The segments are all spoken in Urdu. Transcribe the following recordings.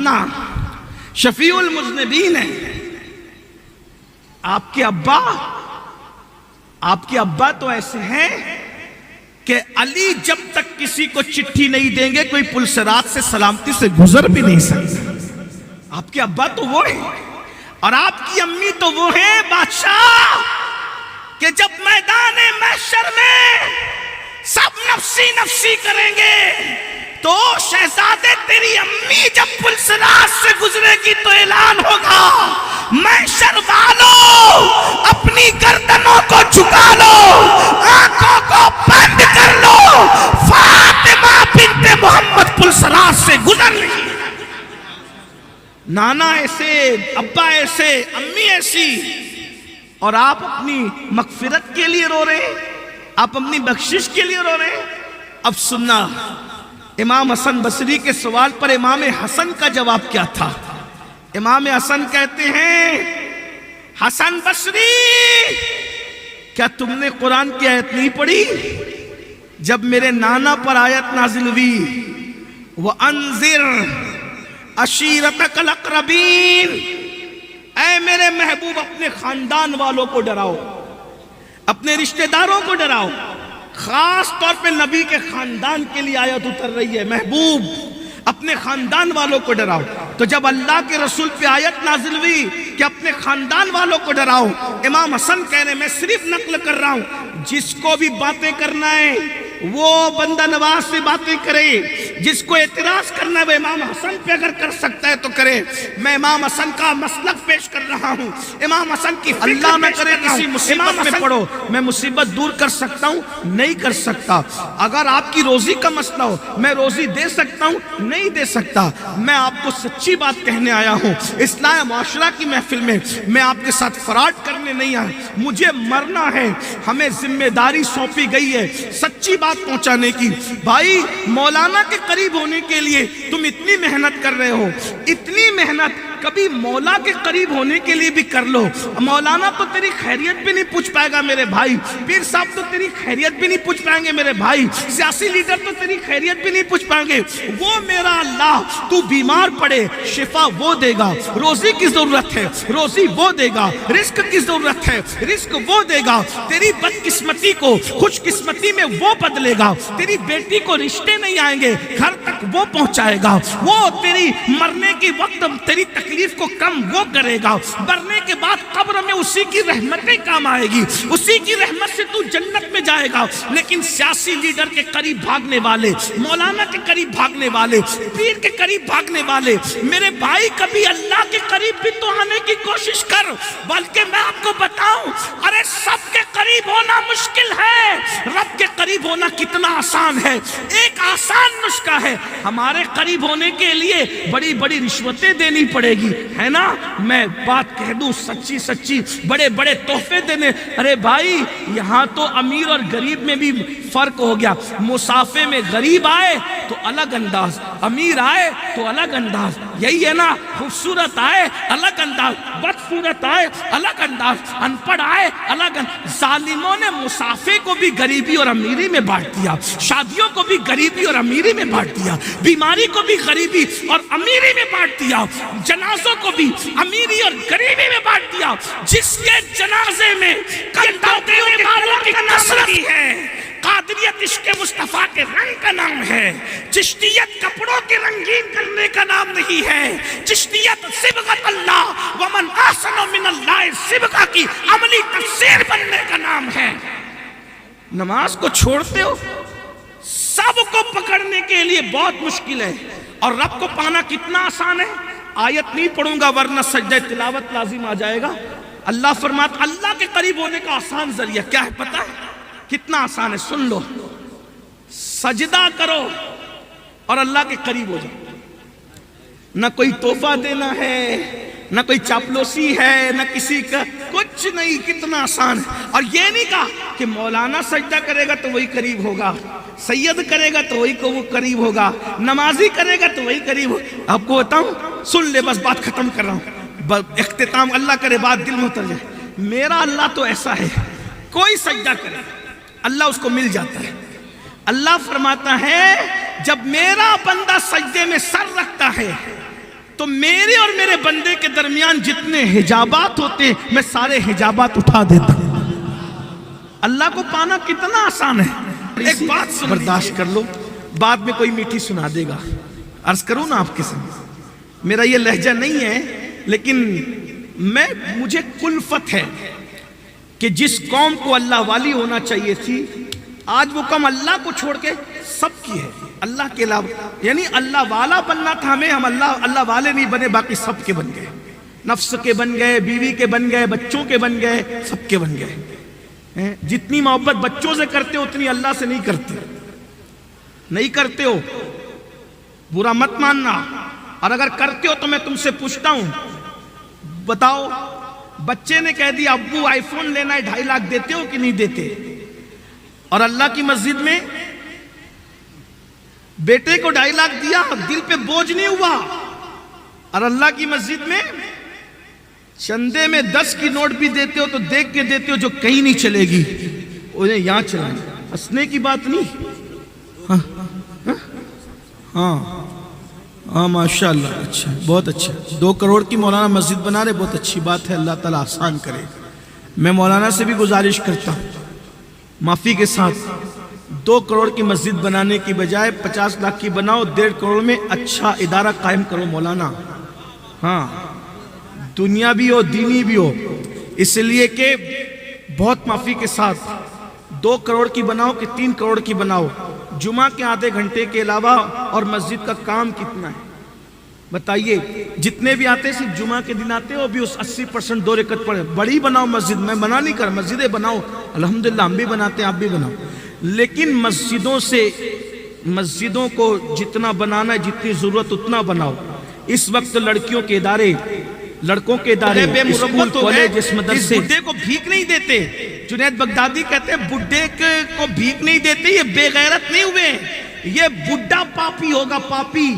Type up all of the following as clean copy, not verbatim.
نانا شفیع المذنبین ہیں. آپ کے ابا تو ایسے ہیں کہ علی جب تک کسی کو چٹھی نہیں دیں گے کوئی پل صراط سے سلامتی سے گزر بھی نہیں سکتا. آپ کے ابا تو وہ ہیں. اور آپ کی امی تو وہ ہیں بادشاہ کہ جب میدان محشر میں سب نفسی نفسی کریں گے تو شہزادے تیری امی جب پل صراط سے گزرے گی تو اعلان ہوگا محشر والو اپنی گردنوں کو جھکا لو, آنکھوں کو بند کر لو, فاطمہ بنت محمد پل صراط سے گزر رہی. نانا ایسے, ابا ایسے, امی ایسی, اور آپ اپنی مغفرت کے لیے رو رہے ہیں, آپ اپنی بخشش کے لیے رو رہے ہیں. اب سننا امام حسن بصری کے سوال پر امام حسن کا جواب کیا تھا. امام حسن کہتے ہیں حسن بصری کیا تم نے قرآن کی آیت نہیں پڑھی جب میرے نانا پر آیت نازل ہوئی وَأَنذِرْ عَشِيرَتَكَ الْأَقْرَبِينَ, اے میرے محبوب اپنے خاندان والوں کو ڈراؤ, اپنے رشتہ داروں کو ڈراؤ. خاص طور پہ نبی کے خاندان کے لیے آیت اتر رہی ہے, محبوب اپنے خاندان والوں کو ڈراؤ. تو جب اللہ کے رسول پہ آیت نازل ہوئی کہ اپنے خاندان والوں کو ڈراؤ, امام حسن کہہ رہے ہیں میں صرف نقل کر رہا ہوں, جس کو بھی باتیں کرنا ہے وہ بندہ نواز سے باتیں کرے, جس کو اعتراض کرنا ہے وہ امام حسن پہ اگر کر سکتا ہے تو کرے. میں امام حسن کا مسلک پیش کر رہا ہوں, امام حسن کی اللہ میں کرے کسی مصیبت میں پڑو, میں مصیبت دور کر سکتا ہوں نہیں کر سکتا. اگر آپ کی روزی کا مسئلہ ہو میں روزی دے سکتا ہوں نہیں دے سکتا. میں آپ کو سچی بات کہنے آیا ہوں, اصلاح معاشرہ کی محفل میں میں آپ کے ساتھ فراڈ کرنے نہیں آیا. مجھے مرنا ہے, ہمیں ذمہ داری سونپی گئی ہے سچی بات پہنچانے کی. بھائی مولانا کے قریب ہونے کے لیے تم اتنی محنت کر رہے ہو, اتنی محنت کبھی مولا کے قریب ہونے کے لیے بھی کر لو. مولانا تو تیری خیریت بھی نہیں پوچھ پائے گا میرے بھائی, پیر صاحب تو تیری خیریت بھی نہیں پوچھ پائیں گے میرے بھائی, سیاسی لیڈر تو تیری خیریت بھی نہیں پوچھ پائیں گے. وہ میرا اللہ تو بیمار پڑے شفا وہ دے گا, روزی کی ضرورت ہے روزی وہ دے گا, رزق کی ضرورت ہے رزق وہ دے گا, تیری بدقسمتی کو خوش قسمتی میں وہ بدلے گا, تیری بیٹی کو رشتے نہیں آئیں گے گھر تک وہ پہنچائے گا, وہ تیری مرنے کے وقت تیری تکلیف کو کم وہ کرے گا, مرنے کے بعد قبر میں اسی کی رحمتیں کام آئے گی, اسی کی رحمت سے تو جنت میں جائے گا. لیکن سیاسی لیڈر کے قریب بھاگنے والے, مولانا کے قریب بھاگنے والے, پیر کے قریب بھاگنے والے, میرے بھائی کبھی اللہ کے قریب بھی تو آنے کی کوشش کر. بلکہ میں آپ کو بتاؤں, ارے سب کے قریب ہونا مشکل ہے, رب کے قریب ہونا کتنا آسان ہے. ایک آسان نسخہ ہے, ہمارے قریب ہونے کے لیے بڑی بڑی رشوتیں دینی پڑے گی, ہے نا. میں بات کہہ دوں سچی سچی, بڑے بڑے تحفے دینے. ارے بھائی یہاں تو امیر اور غریب میں بھی فرق ہو گیا. مسافے میں غریب آئے تو الگ انداز, امیر آئے تو الگ انداز, یہی ہے نا. خوبصورت آئے الگ انداز, بدصورت آئے الگ انداز, ان پڑھ آئے الگ انداز. ظالموں نے مسافے کو بھی غریبی اور امیری میں بانٹ دیا, شادیوں کو بھی غریبی اور امیری میں بانٹ دیا, بیماری کو بھی غریبی اور امیری میں بانٹ دیا, جنازوں کو بھی امیری اور غریبی میں بانٹ دیا. جس کے جنازے میں قنداقیوں کے بالوں کی کثرت ہے, قادریت عشق مصطفیٰ کے رنگ کا نام ہے, چشتیت کپڑوں کے رنگین کرنے کا نام نہیں ہے, چشتیت صبغت اللہ ومن احسن من اللہ صبغہ کی عملی تفسیر بننے کا نام ہے. نماز کو چھوڑتے ہو, سب کو پکڑنے کے لیے بہت مشکل ہے, اور رب کو پانا کتنا آسان ہے. آیت نہیں پڑھوں گا ورنہ سجدہ تلاوت لازم آ جائے گا. اللہ فرماتا اللہ کے قریب ہونے کا آسان ذریعہ کیا ہے پتہ ہے کتنا آسان ہے, سن لو. سجدہ کرو اور اللہ کے قریب ہو جاؤ. نہ کوئی تحفہ دینا ہے, نہ کوئی چاپلوسی ہے, نہ کسی کا کچھ نہیں, کتنا آسان ہے. اور یہ نہیں کہا کہ مولانا سجدہ کرے گا تو وہی قریب ہوگا, سید کرے گا تو وہی کو وہ قریب ہوگا, نمازی کرے گا تو وہی قریب ہوگا. آپ کو بتاؤں, سن لے بس بات ختم کر رہا ہوں, اختتام اللہ کرے بات دل میں اتر جائے. میرا اللہ تو ایسا ہے, کوئی سجدہ کرے اللہ اس کو مل جاتا ہے. اللہ فرماتا ہے جب میرا بندہ سجدے میں سر رکھتا ہے تو میرے اور میرے بندے کے درمیان جتنے حجابات ہوتے ہیں میں سارے حجابات اٹھا دیتا ہوں۔ اللہ کو پانا کتنا آسان ہے۔ ایک بات برداشت کر لو، بعد میں کوئی میٹھی سنا دے گا۔ عرض کروں نا آپ کے سامنے، میرا یہ لہجہ نہیں ہے، لیکن مجھے کلفت ہے کہ جس قوم کو اللہ والی ہونا چاہیے تھی، آج وہ قوم اللہ کو چھوڑ کے سب کی ہے، اللہ کے علاوہ، یعنی اللہ والا بننا تھا ہمیں، ہم اللہ والے نہیں بنے، باقی سب کے بن گئے، نفس کے بن گئے، بیوی کے بن گئے، بچوں کے بن گئے، سب کے بن گئے۔ جتنی محبت بچوں سے کرتے ہو اتنی اللہ سے نہیں کرتے ہو، برا مت ماننا، اور اگر کرتے ہو تو میں تم سے پوچھتا ہوں، بتاؤ بچے نے کہہ دیا ابو آئی فون لینا ہے 2.5 لاکھ دیتے ہو کہ نہیں دیتے؟ اور اللہ کی مسجد میں بیٹے کو 2.5 لاکھ دیا، دل پہ بوجھ نہیں ہوا، اور اللہ کی مسجد میں چندے میں 10 کی نوٹ بھی دیتے ہو تو دیکھ کے دیتے ہو جو کہیں نہیں چلے گی، انہیں یہاں چلائیں، ہنسنے کی بات نہیں۔ ہاں ماشاءاللہ، اچھا، بہت اچھا، 2 کروڑ کی مولانا مسجد بنا رہے، بہت اچھی بات ہے، اللہ تعالیٰ آسان کرے۔ میں مولانا سے بھی گزارش کرتا ہوں معافی کے ساتھ، 2 کروڑ کی مسجد بنانے کی بجائے 50 لاکھ کی بناؤ، 1.5 کروڑ میں اچھا ادارہ قائم کرو مولانا، ہاں دنیا بھی ہو دینی بھی ہو، اس لیے کہ بہت معافی کے ساتھ 2 کروڑ کی بناؤ کہ 3 کروڑ کی بناؤ، جمعہ کے آدھے گھنٹے کے علاوہ اور مسجد کا کام کتنا ہے بتائیے؟ جتنے بھی آتے صرف جمعہ کے دن آتے ہو، بھی اس 80% 2 رکعت پڑھے، بڑی بناؤ مسجد، میں منع نہیں کر، مسجدیں بناؤ، الحمدللہ ہم بھی بناتے ہیں، آپ بھی بناؤ، لیکن مسجدوں کو جتنا بنانا ہے، جتنی ضرورت اتنا بناؤ۔ اس وقت لڑکیوں کے ادارے، لڑکوں کے ادارے، اسکول، کالج، مدرسے، بڈھے کو بھیک نہیں دیتے۔ جنید بغدادی کہتے ہیں بڈھے کو بھیک نہیں دیتے، یہ بے غیرت نہیں ہوئے، یہ بڈھا پاپی ہوگا، پاپی،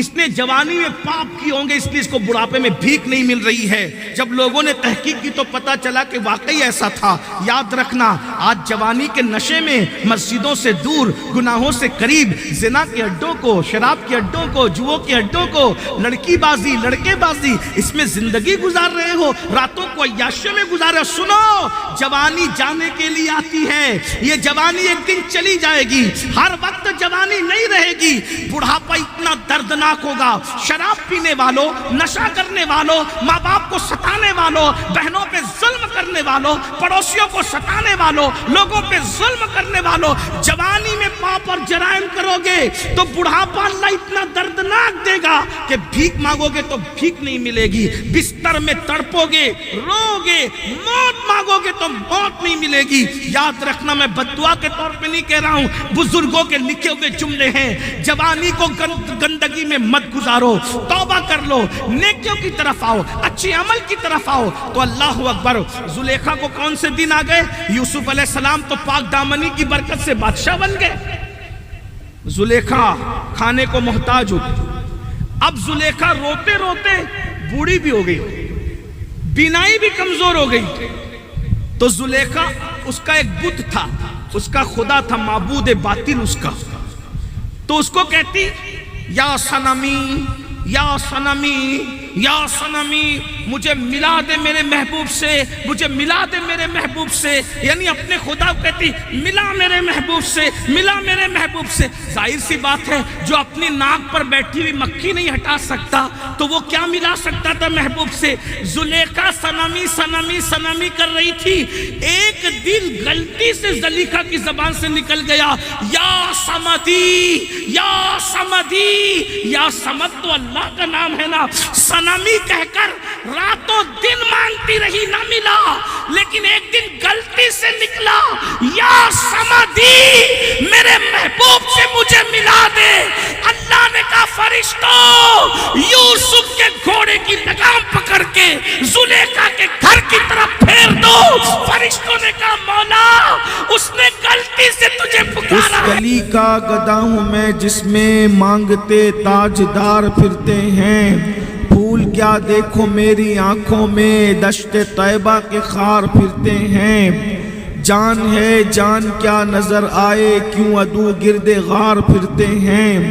اس نے جوانی میں پاپ کی ہوں گے، اس لیے اس کو بڑھاپے میں بھیک نہیں مل رہی ہے۔ جب لوگوں نے تحقیق کی تو پتا چلا کہ واقعی ایسا تھا۔ یاد رکھنا، آج جوانی کے نشے میں مسجدوں سے دور، گناہوں سے قریب، زنا کے اڈوں کو، شراب کے اڈوں کو، جوؤں کے اڈوں کو، لڑکی بازی، لڑکے بازی، اس میں زندگی گزار رہے ہو، راتوں کو عیاشیوں میں گزار رہے ہو۔ سنو، جوانی جانے کے لیے آتی ہے، یہ جوانی ایک دن چلی جائے گی، ہر وقت جوانی نہیں رہے گی۔ بڑھاپا اتنا دردناک ہوگا، شراب پینے والوں، نشہ کرنے والوں، ماں باپ کو ستانے والوں، بہنوں پہ ظلم کرنے والوں، پڑوسیوں کو ستانے والوں، لوگوں پہ ظلم کرنے والوں، جوانی میں پاپ اور جرائم کرو گے تو بڑھاپا اللہ اتنا دردناک دے گا کہ بھیک مانگو گے تو بھیک نہیں ملے گی، بستر میں تڑپو گے، رو گے، موت مانگو گے تو موت نہیں ملے گی۔ یاد رکھنا، میں بددعا کے طور پہ نہیں کہہ رہا ہوں، بزرگوں کے لکھے ہوئے جملے ہیں۔ جوانی کو گندگی میں مت گزارو، توبہ کر لو، نیکیوں کی طرف آؤ، اچھے عمل کی طرف آؤ تو اللہ اکبر۔ زلیخا کو کون سے دن آ گئے؟ یوسف علیہ السلام تو پاک دامنی کی برکت سے بادشاہ بن گئے، زلیخا کھانے کو محتاج ہو گئی۔ اب زلیخا روتے روتے بوڑھی بھی ہو گئی، بینائی بھی کمزور ہو گئی، تو زلیخا، اس کا ایک بت تھا، اس کا خدا تھا، معبود باطل اس کا، تو اس کو کہتی یا صنمی، یا صنمی، یا صنمی، مجھے ملا دے میرے محبوب سے، مجھے ملا دے میرے محبوب سے، یعنی اپنے خدا کو کہتی ملا میرے محبوب سے، ملا میرے محبوب سے۔ ظاہر سی بات ہے، جو اپنی ناک پر بیٹھی ہوئی مکھی نہیں ہٹا سکتا تو وہ کیا ملا سکتا تھا محبوب سے؟ زلیخا صنمی صنمی صنمی کر رہی تھی، ایک دن غلطی سے زلیخا کی زبان سے نکل گیا یا صمدی، یا صمدی، یا صمد تو اللہ کا نام ہے نا، صنمی کہہ کر راتوں دن مانگتی رہی، نہ ملا، لیکن ایک دن غلطی سے نکلا یا صمدی، میرے محبوب سے مجھے ملا دے۔ اللہ نے کہا فرشتوں یوسف کے گھوڑے کی لگام پکڑ کے زلیخا کے گھر کی طرف پھیر دو۔ فرشتوں نے کہا مولا، اس نے غلطی سے تجھے پکارا۔ اس گلی کا گدھا ہوں میں جس میں مانگتے تاجدار پھرتے ہیں، پھول کیا دیکھو میری آنکھوں میں دشت طیبہ کے خار پھرتے ہیں، جان ہے جان کیا نظر آئے کیوں عدو گرد غار پھرتے ہیں،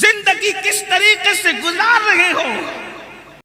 زندگی کس طریقے سے گزار رہے ہو،